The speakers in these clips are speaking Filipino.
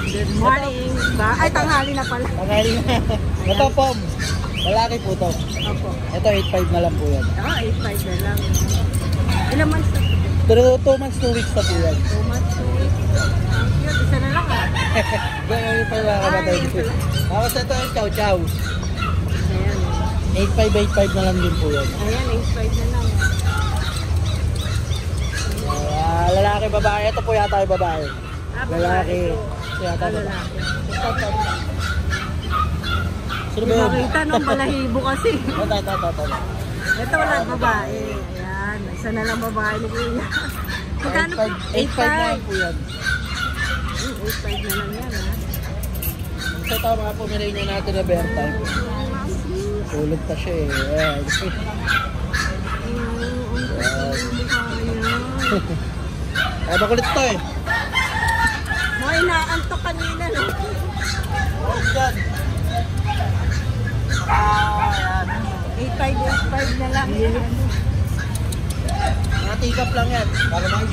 Good morning. Ay, tanghali na pala. Tanghali na. Ito, Pom. Malaki po to. Opo. Ito, 8.5 na lang po yan. 8.5 na lang. Ilang months na? Pero 2 months, 2 weeks pa po yan. 2 months, 2 weeks. Ang cute. Isa na lang Ganyan pa yung mga kabatay dito. Tapos ito yung chow chow. Ayan. 8.5 na lang din po yan. Ayan, 8.5 na lang. Lalaki, babae. Ito po yata yung babae. Lalaki. Ito yata Lalaki. Sino ba yun? Makita nung balahibo kasi. Ito wala babae. Ayan. Isa na lang babae ni Kuya. Magkano po? 8.5 na lang po yan. 8.5 na lang yan, ha? Ito mga Pomeranian natin na bear type. Tulog pa siya eh. Ayan. Ay, makulit to eh. Mga inaantok kanina, no? Oh, dyan. Ayan. 8.5 na lang yan. Mga tikap lang yan. Para mga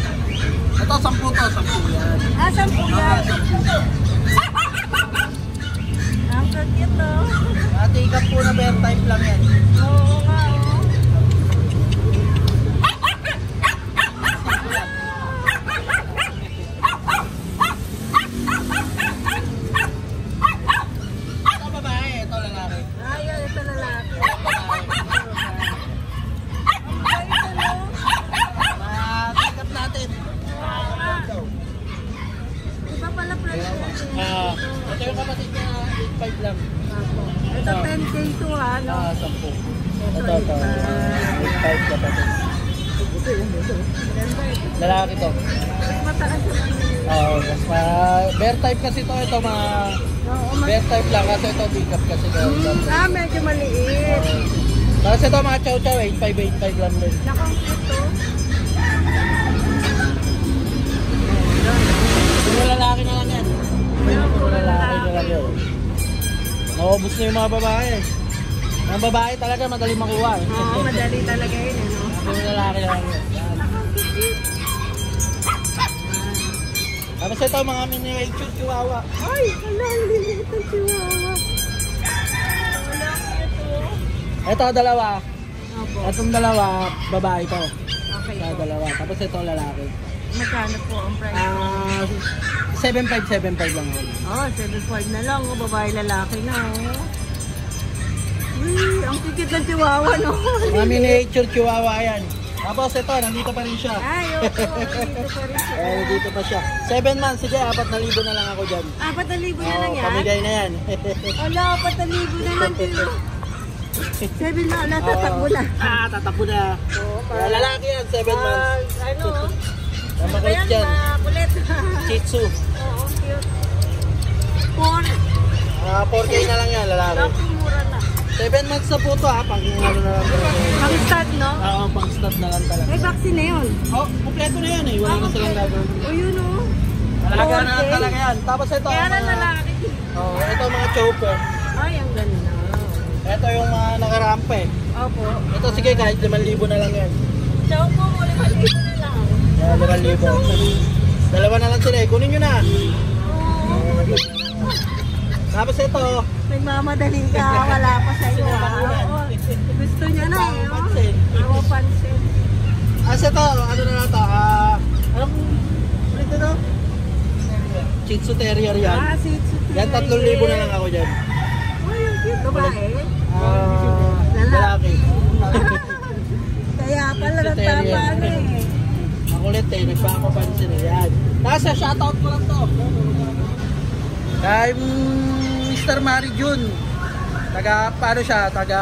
ito, 10 to. 10 yan. 10 yan. Ang cute to. Mga tikap po na bear type lang yan. Oo nga, oh. Ito babae, ito lalaki. Ayan, ito lalaki. Mga tikap natin. Iba pala price natin. Ito yung kapatid niya, 8.5 lang. Ito 10K to, ha, no? 10. Ito. 8.5 kapatid. Ganda ito. Lalaki to. Mas mataas naman. Oo, mas bear type kasi to. Ito mga Oo, bear type lang kasi ito tikap kasi. medyo maliit. Tapos ito mga chow chow, 8.5 lang din. Nakang cute to. Puro lalaki na lang yan. Puro lalaki na lang yun. Naubos na yung mga babae. Ang babae talaga madali makuha eh. Oo, madali talaga yun, ano? Puro lalaki na lang yun. Yan. Nakang cute. Tapos ito mga miniature chihuahua. Ay, wala, liliit ang chihuahua. Wala, cute to. Ito dalawa. Opo. Itong dalawa, babae to. Okay Ito po. dalawa. Tapos ito lalaki. Magkano po ang price? 7.5 lang yun. 7.5 na lang. Oh, babae lalaki na. Oh. Uy, ang kikit ng chihuahua, no? Mga miniature chihuahua yan. Tapos ito, nandito pa rin siya. Ay, opo. Dito pa rin siya. Dito pa siya. 7 months, sige, 4,000 na lang ako dyan. 4,000 na lang yan? Pamigay na yan. Ala, 4,000 na lang dito. 7 na, ala, tatakbo na. Tatakbo na. Lalaki yan, 7 months. Ano? Makulit yan. Makulit. Shih Tzu. Oo, cute. 4K na lang yan, lalaki. Tapos mura na. 7 months na po ito pang ano na lang. Pang start, no? Oo, pang start na lang talaga. May vaccine na yun. Oh, kompleto na yan eh. Wala na silang gagawin. O yun, o. Alaga na lang talaga yan. Tapos ito, Kaya na lalaki. ito mga choker. Ay, ang ganda. Ito yung mga nakarampa eh. Opo. Ito sige, kahit 5,000 na lang yan. Chow po, 5,000 na lang. Yan, 5,000. Dalawa na lang sila eh. Kunin nyo na. Tapos ito. Nagmamadali ka, wala pa sa iyo. Gusto niya na eh. Pansin. Awa pansin. Ito, ano na lang ito? Anong ulit ito? Shih Tzu Terrier yan. Shih Tzu Terrier. Yan, 3,000 na lang ako dyan. Uy, ang cute. Babae? Lalaki. Kaya pala nagpapaan eh. Makulit eh, nagpapapansin eh. Yan. Nasa, shoutout ko lang to. Kay Mr. Mari Jun. Taga, paano siya? Taga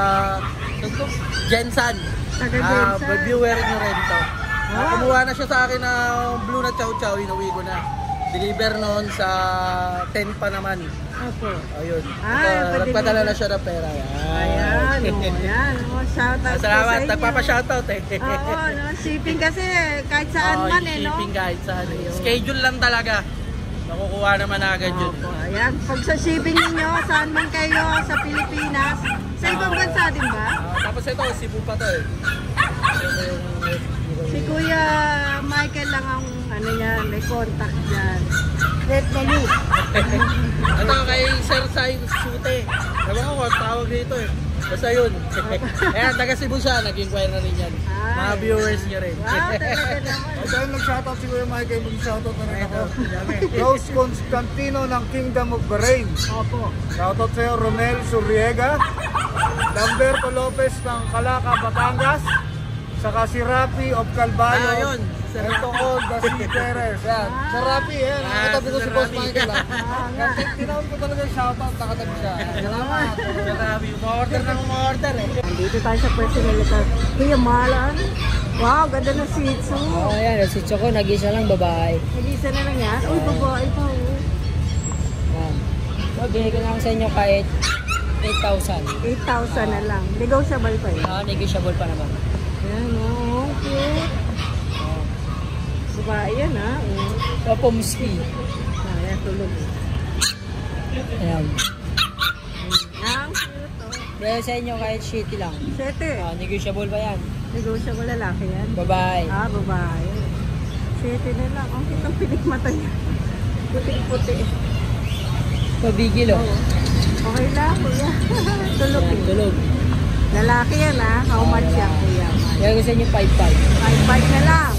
Jensan. Taga Jensan. Reviewer nyo rin to. Kumuha na siya sa akin na blue na chow chow. Inuwi ko na. Deliver noon sa 10 pa naman. Opo. Ayun. Nagpadala na siya ng pera. Ayan. Ayan. Shoutout po sa Salamat. inyo. Nagpapa-shoutout eh. Oo, no? Shipping kasi kahit saan man eh, no? Shipping kahit saan. Schedule lang talaga. Nakukuha naman agad yun. Opo, ayan. Pag sa shipping ninyo, saan man kayo sa Pilipinas, sa ibang bansa din ba? Tapos ito, Cebu pa to eh. Si Kuya Michael lang ang ano yan, may contact dyan. Pet Manu. Ano kay Sir Sai Sute. Ewan ko kung tawag dito eh. Basta yun. Ayan, taga Cebu siya. Nag-inquire na rin yan. Mga viewers niya rin. Wow, talaga naman. At dahil nag-shoutout si Kuya Mike, mag-shoutout na rin ako. Rose Constantino ng Kingdom of Bahrain. Opo. Shoutout sa'yo, Romel Surriega. Lamberto Lopez ng Calaca, Batangas. Saka si Rapi of Calvayo. Ah, yun. And to all the seafarers. Yan. Sa Rapi, yan. Nakatabi ko si Boss Michael. Tinawag ko talaga yung shoutout, nakatabi siya. Salamat. Grabe, umorder na umorder eh. Dito tayo sa personalidad. Kuya Malan. Wow, ganda ng Shih Tzu. Oo, yan. Si Choco, nag-isa lang babae. Nag-isa na lang yan. Uy, babae pa. Oh. Yan. So, bigay ko na lang sa inyo kahit 8,000. 8,000 na lang. Negotiable pa yun. Negotiable pa naman. Ayan, oh. Cute. Babae yan, ha? Oh. Opo, Muski. Ayan, tulog. Ayan. Ang cute, oh. Bigay sa inyo kahit shitty lang. 7. Negotiable pa yan. Negotiable lalaki yan. Babae. Babae. 7 na lang. Ang kitang pilik mata niya. Puti-puti. Pabigil, oh. Okay lang, kuya. Tulog. Ayan, tulog. Lalaki yan, ha? How much yan, kuya? Bigay ko sa inyo 5,500. 5 na lang.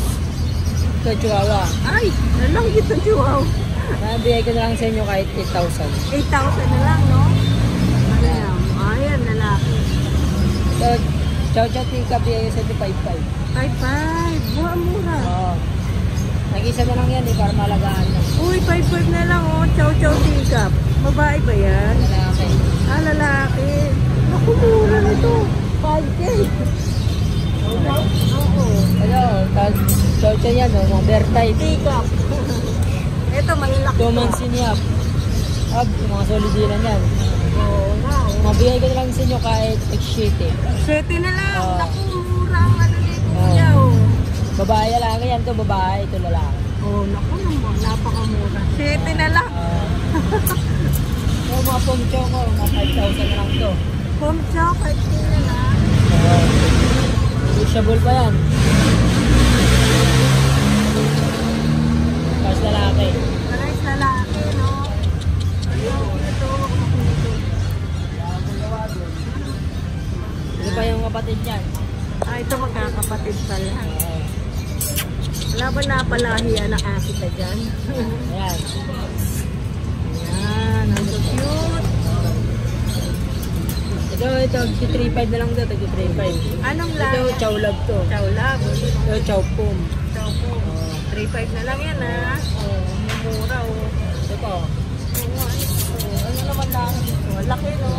Ito, Chihuahua. Ay, nalang ito, Chihuahua. Bigay ko na lang sa inyo kahit 8,000. 8,000 na lang, no? Ayan. Ayan, lalaki. So, chow-chow tika, bigay ko sa inyo 5,500. 5,500. Mura-mura. Oo. Nag-isa na lang yan eh, para malagaan na. Uy, 5,500 na lang, oh. Chow-chow tika. Babae ba yan? Lalaki. Ah, lalaki. Ako, mura nito. 5K. Oo. Ano, chow-chow yan, oh, mga bear type. Tika. Ito, malalaki. 2 months in yap. Mga solidiran yan. Oo nga, oh. Mabigay ko na lang sa inyo kahit x-shitty. 7 na lang. Oo. Naku, mura ang ano dito, kuya, oh. Babae lalaki yan to, babae ito lalaki. Oh, naku naman, napakamura. 7 na lang. So mga pongcho ko, mga 5,000 na lang to. Pomcho, 5K na lang. Negotiable pa yan. Tapos lalaki. Pares lalaki, no? Ayun, ito. Ito pa yung kapatid niyan. Ah, ito magkakapatid pala. Wala ba napalahiya na kita dyan? Ayan. Ayan, ang cute. Ito, 3,500 na lang to, 3,500. Anong Ito, lahi? chow lab to. Chow lab. Ito, chow pum. Chow po. 3,500 na lang yan, ha? Oh, mura, oh. Ito po. Ano naman lang? Oh, laki, no?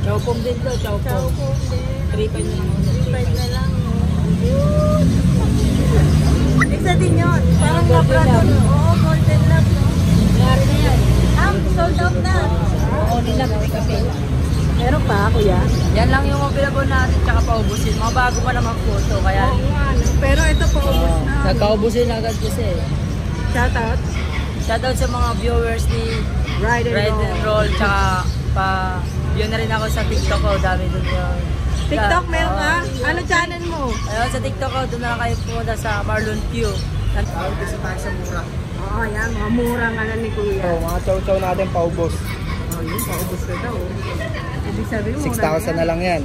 Chow pum din to, chow Chow pum. po din. 3,500 na lang. 3,500 na lang, no? Cute. Isa din yun. Parang labrador. Oo, golden lab, no? Nangyari na yan. Ah, sold out na. Oo, nila, may kape. Meron pa, kuya? Yan lang yung available natin, tsaka paubusin. Mga bago pa naman photo, kaya Oo nga, no? Pero ito po, ubos na. nagkaubusin na agad kasi. Shout out. Shoutout sa mga viewers ni Ride Ride and Roll, tsaka view na rin ako sa TikTok ko, dami dun yun. TikTok, meron Oo. ka? Ano channel mo? Ayun, sa TikTok ko, doon na lang kayo pumunta sa Marlon Q. Tawag kasi tayo sa mura. Oo, yan. Mga murang ano ni kuya. So, mga chow-chow natin paubos. Oh, yun. Paubos na daw. Ibig sabihin, mura 6,000 na lang yan.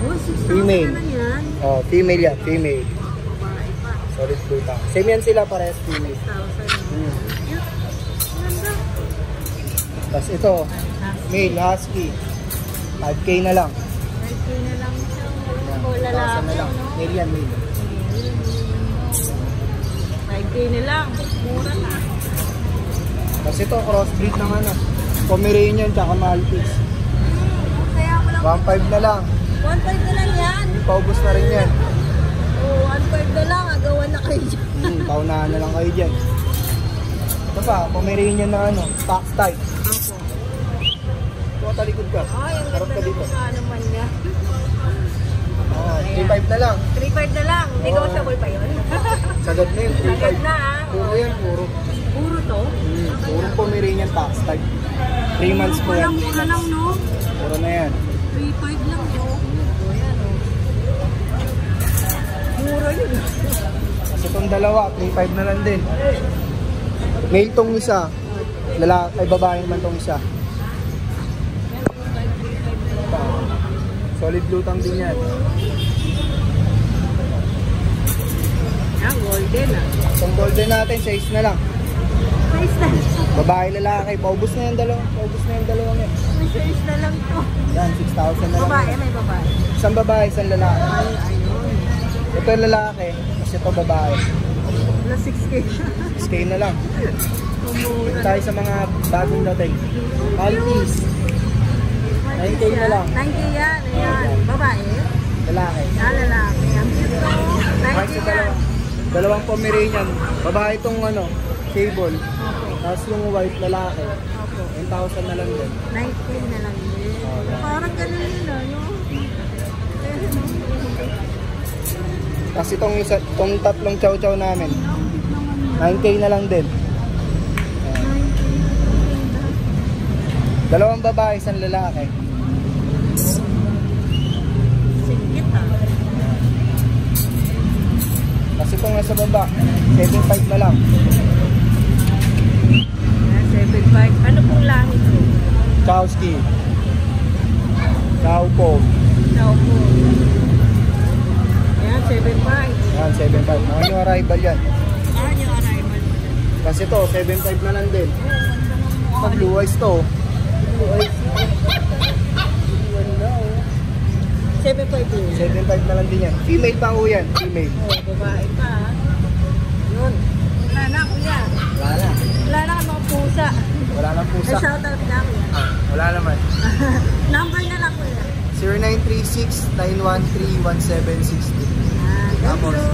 Oh, 6,000 Female. na lang yan. Oh, female yan, female. Babae pa. Solid blue tang. Same yan sila, parehas female. 6,000. Cute. Ganda. Tapos ito, male, husky. 5K na lang. 5K na lang siya. Yan, O, 6,000 lalaki, na lang. no? Male yan, male. 5K na lang. Mura na. Tapos ito, crossbreed ng ano. Pomeranian tsaka Maltese. Kaya mo lang. 1.5 na lang. 1.5 na lang yan. Paubos na rin yan. Oo, 1.5 na lang. Agawan na kayo dyan. Paunahan na lang kayo dyan. Ito pa, Pomeranian na ano, fox type. Ito, talikod ka. Ay, ang Harap ganda ka dito. naman naman niya. Oo, 3.5 na lang. 3.5 na lang. Negotiable pa yun. Sagad na yun, Sagad 3.5. na, ah. Puro yan, puro. Puro to? Puro Pomeranian fox type. 3 months po yan. Mura lang, no? Puro na yan. 3.5 lang, no? Ayan, oh. Mura yun. Kasi itong dalawa, 3.5 na lang din. Male tong isa. Lalaki, ay babae naman tong isa. Solid lutang din yan. Yan, golden ah. Itong golden natin, 6 na lang. Size na. Babae, lalaki. Paubos na yung dalawang. Paubos na yung dalawang yan. May size na lang to. Yan, 6,000 na lang. Babae, may babae. Isang babae, isang lalaki. Ay, ayun. Ito yung lalaki, kasi ito babae. Wala 6K. 6K na lang. Tumura. Tayo sa mga bagong dating. Maltese, 9K na lang. 9K yan. Ayan. Babae. Lalaki. Lalaki. Ang cute to. 9K Kasi yan. dalawang Pomeranian. Babae itong sable. Tapos yung white lalaki. Opo. 10,000 na lang din. 9K na lang din. Parang ganun yun ah, no? Tapos itong tatlong chow-chow namin. 9K na lang din. Dalawang babae, isang lalaki. Singkit ah. Kasi itong nasa baba, 7.5 na lang. Ayan, 7.5. Ano pong langit ko? Chowski. Chow po. Chow po. Ayan, 7.5. Yan, 7.5. Mga new arrival yan. Ah, yung arrival mo dyan. Kasi ito, 7.5 na lang din. Pag blue eyes to, blue eyes. 7.5 yun. 7.5 na lang din yan. Female pa ho yan. Female. Oh, babae pa ah. Yun. Wala na, kuya. Wala na. Wala na mga pusa. Wala nang Ay, pusa. shoutout na kuya. Wala naman. Number na lang kuya. 0936-913-1760. Ah, thank Tapos, you.